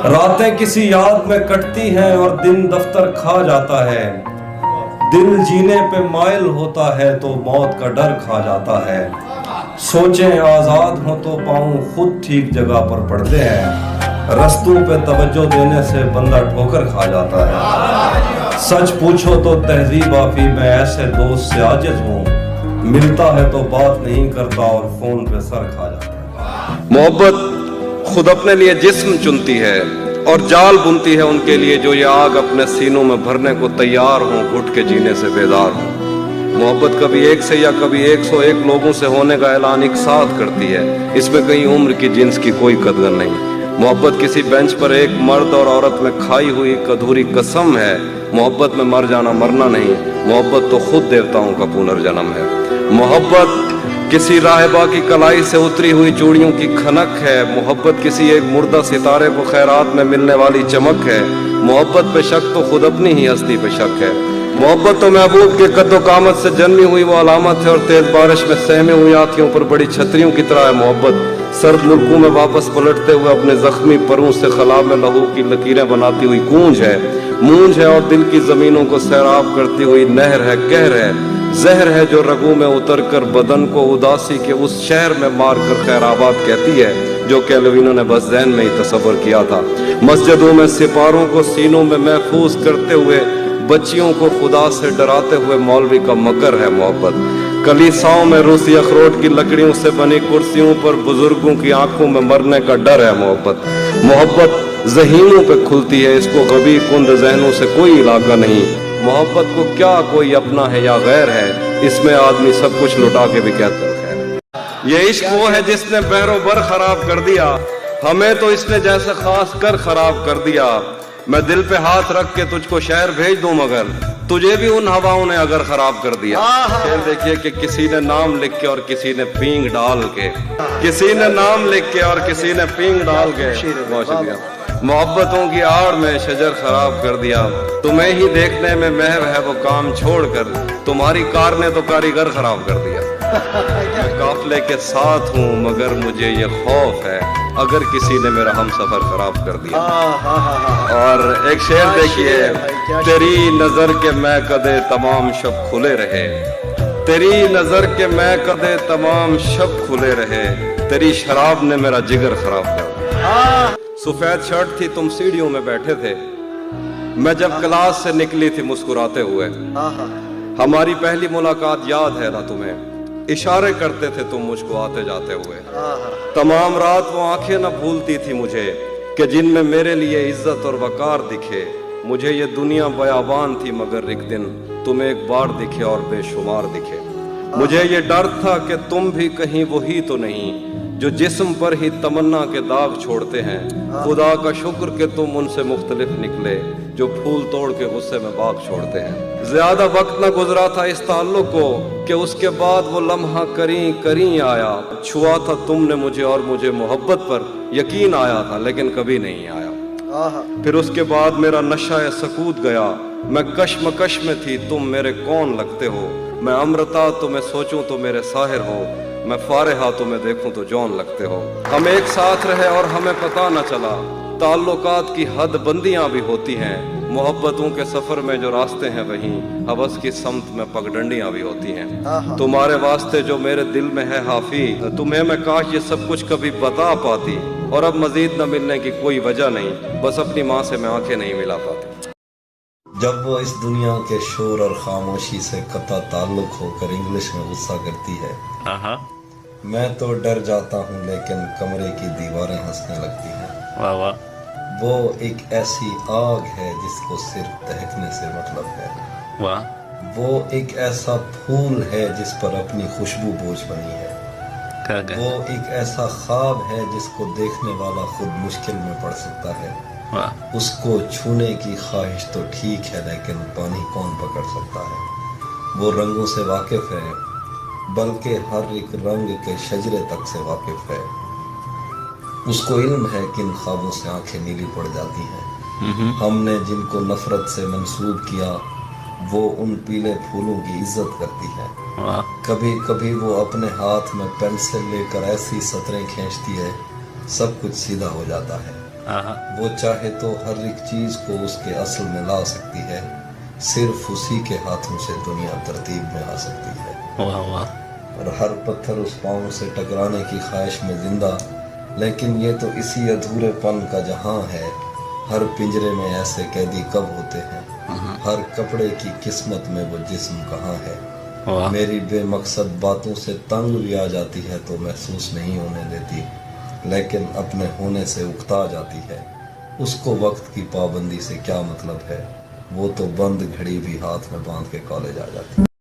راتیں کسی یاد میں کٹتی ہیں اور دن دفتر کھا جاتا ہے، دل جینے پہ مائل ہوتا ہے تو موت کا ڈر کھا جاتا ہے۔ سوچیں آزاد ہوں تو پاؤں خود ٹھیک جگہ پر پڑتے ہیں، رستوں پہ توجہ دینے سے بندہ ٹھوکر کھا جاتا ہے۔ سچ پوچھو تو تہذیب آفی میں ایسے دوست سے عاجز ہوں، ملتا ہے تو بات نہیں کرتا اور فون پہ سر کھا جاتا ہے۔ محبت خود اپنے لیے جسم چنتی ہے اور جال بنتی ہے ان کے لیے جو یہ آگ اپنے سینوں میں بھرنے کو تیار ہوں، گھٹ کے جینے سے بیدار ہوں۔ محبت کبھی ایک سے یا کبھی 101 لوگوں سے ہونے کا اعلان ایک ساتھ کرتی ہے، اس میں کہیں عمر کی جنس کی کوئی قدر نہیں۔ محبت کسی بینچ پر ایک مرد اور عورت میں کھائی ہوئی ایک ادھوری قسم ہے۔ محبت میں مر جانا مرنا نہیں، محبت تو خود دیوتاؤں کا پنرجنم ہے۔ محبت کسی راہبہ کی کلائی سے اتری ہوئی چوڑیوں کی کھنک ہے، محبت کسی ایک مردہ ستارے کو خیرات میں ملنے والی چمک ہے۔ محبت پہ شک تو خود اپنی ہی ہستی پہ شک ہے۔ محبت تو محبوب کے قد و قامت سے جنمی ہوئی وہ علامت ہے اور تیز بارش میں سہمے ہوئی آنکھوں پر بڑی چھتریوں کی طرح ہے۔ محبت سرد ملکوں میں واپس پلٹتے ہوئے اپنے زخمی پروں سے خلا میں لہو کی لکیریں بناتی ہوئی مونج ہے اور دل کی زمینوں کو سیراب کرتی ہوئی نہر ہے، قہر ہے، زہر ہے جو رگوں میں اتر کر بدن کو اداسی کے اس شہر میں مار کر خیر آباد کہتی ہے جو کیلوینو نے بس ذہن میں ہی تصور کیا تھا۔ مسجدوں میں سپاروں کو سینوں میں محفوظ کرتے ہوئے بچیوں کو خدا سے ڈراتے ہوئے مولوی کا مکر ہے محبت۔ کلیساؤں میں روسی اخروٹ کی لکڑیوں سے بنی کرسیوں پر بزرگوں کی آنکھوں میں مرنے کا ڈر ہے محبت۔ محبت ذہینوں پہ کھلتی ہے، اس کو غبی کند ذہنوں سے کوئی علاقہ نہیں۔ محبت کو کیا کوئی اپنا ہے یا غیر ہے، اس میں آدمی سب کچھ لٹا کے بھی کہتا ہے۔ یہ عشق وہ ہے جس نے بحر و بر خراب کر دیا، ہمیں تو اس نے جیسے خاص کر خراب کر دیا۔ میں دل پہ ہاتھ رکھ کے تجھ کو شہر بھیج دوں مگر تجھے بھی ان ہواؤں نے اگر خراب کر دیا۔ پھر دیکھیے کہ کسی نے نام لکھ کے اور کسی نے پینگ ڈال کے، کسی نے نام لکھ کے اور کسی نے پینگ ڈال کے محبتوں کی آڑ میں شجر خراب کر دیا۔ تمہیں ہی دیکھنے میں محو ہے وہ کام چھوڑ کر تمہاری کار نے تو کاریگر خراب کر دیا۔ میں قافلے کے ساتھ ہوں مگر مجھے یہ خوف ہے اگر کسی نے میرا ہم سفر خراب کر دیا۔ اور ایک شعر دیکھیے، تیری نظر کے میں کدے تمام شب کھلے رہے، تیری نظر کے میں کدے تمام شب کھلے رہے، تیری شراب نے میرا جگر خراب کر دیا۔ سفید شرٹ تھی، تم سیڑھیوں میں بیٹھے تھے، میں جب کلاس سے نکلی تھی مسکراتے ہوئے۔ ہماری پہلی ملاقات یاد ہے نا تمہیں، اشارے کرتے تھے تم مجھ کو آتے جاتے ہوئے۔ تمام رات وہ آنکھیں نہ بھولتی تھی مجھے کہ جن میں میرے لیے عزت اور وقار دکھے۔ مجھے یہ دنیا بیابان تھی مگر ایک دن تم ایک بار دکھے اور بے شمار دکھے۔ مجھے یہ ڈر تھا کہ تم بھی کہیں وہی تو نہیں جو جسم پر ہی تمنا کے داغ چھوڑتے ہیں۔ خدا کا شکر کہ تم ان سے مختلف نکلے جو پھول توڑ کے غصے میں باغ چھوڑتے ہیں۔ زیادہ وقت نہ گزرا تھا اس تعلق کو کہ اس کے بعد وہ لمحہ کریں آیا۔ چھوا تھا تم نے مجھے اور مجھے محبت پر یقین آیا تھا لیکن کبھی نہیں آیا۔ پھر اس کے بعد میرا نشہ سکوت گیا، میں کشمکش میں تھی، تم میرے کون لگتے ہو۔ میں امرتا تمہیں سوچوں تو میرے ساحر ہو، میں فارغہ تمہیں دیکھوں تو جون لگتے ہو۔ ہم ایک ساتھ رہے اور ہمیں پتہ نہ چلا، تعلقات کی حد بندیاں بھی ہوتی ہیں، محبتوں کے سفر میں جو راستے ہیں وہیں ہوس کی سمت میں پگڈنڈیاں بھی ہوتی ہیں۔ تمہارے واسطے جو میرے دل میں ہے حافی، تمہیں میں کاش یہ سب کچھ کبھی بتا پاتی، اور اب مزید نہ ملنے کی کوئی وجہ نہیں، بس اپنی ماں سے میں آنکھیں نہیں ملا پاتی۔ جب وہ اس دنیا کے شور اور خاموشی سے قطع تعلق ہو کر انگلش میں غصہ کرتی ہے، میں تو ڈر جاتا ہوں لیکن کمرے کی دیواریں ہنسنے لگتی ہیں۔ واہ واہ، وہ ایک ایسی آگ ہے جس کو صرف دہکنے سے مطلب ہے۔ واہ، وہ ایک ایسا پھول ہے جس پر اپنی خوشبو بوجھ بنی ہے۔ وہ ایک ایسا خواب ہے جس کو دیکھنے والا خود مشکل میں پڑ سکتا ہے۔ اس کو چھونے کی خواہش تو ٹھیک ہے لیکن پانی کون پکڑ سکتا ہے۔ وہ رنگوں سے واقف ہے بلکہ ہر ایک رنگ کے شجرے تک سے واقف ہے۔ اس کو علم ہے کہ ان خوابوں سے آنکھیں نیلی پڑ جاتی ہیں۔ ہم نے جن کو نفرت سے منسوب کیا وہ ان پیلے پھولوں کی عزت کرتی ہے۔ کبھی کبھی وہ اپنے ہاتھ میں پینسل لے کر ایسی سطریں کھینچتی ہے سب کچھ سیدھا ہو جاتا ہے۔ وہ چاہے تو ہر ایک چیز کو اس کے اصل میں لا سکتی ہے، صرف اسی کے ہاتھوں سے دنیا ترتیب میں آ سکتی ہے۔ اور ہر پتھر اس پاؤں سے ٹکرانے کی خواہش میں زندہ، لیکن یہ تو اسی ادھورے پن کا جہاں ہے۔ ہر پنجرے میں ایسے قیدی کب ہوتے ہیں، ہر کپڑے کی قسمت میں وہ جسم کہاں ہے۔ میری بے مقصد باتوں سے تنگ بھی آ جاتی ہے تو محسوس نہیں ہونے دیتی، لیکن اپنے ہونے سے اکتا جاتی ہے۔ اس کو وقت کی پابندی سے کیا مطلب ہے، وہ تو بند گھڑی بھی ہاتھ میں باندھ کے کالج آ جاتی ہے۔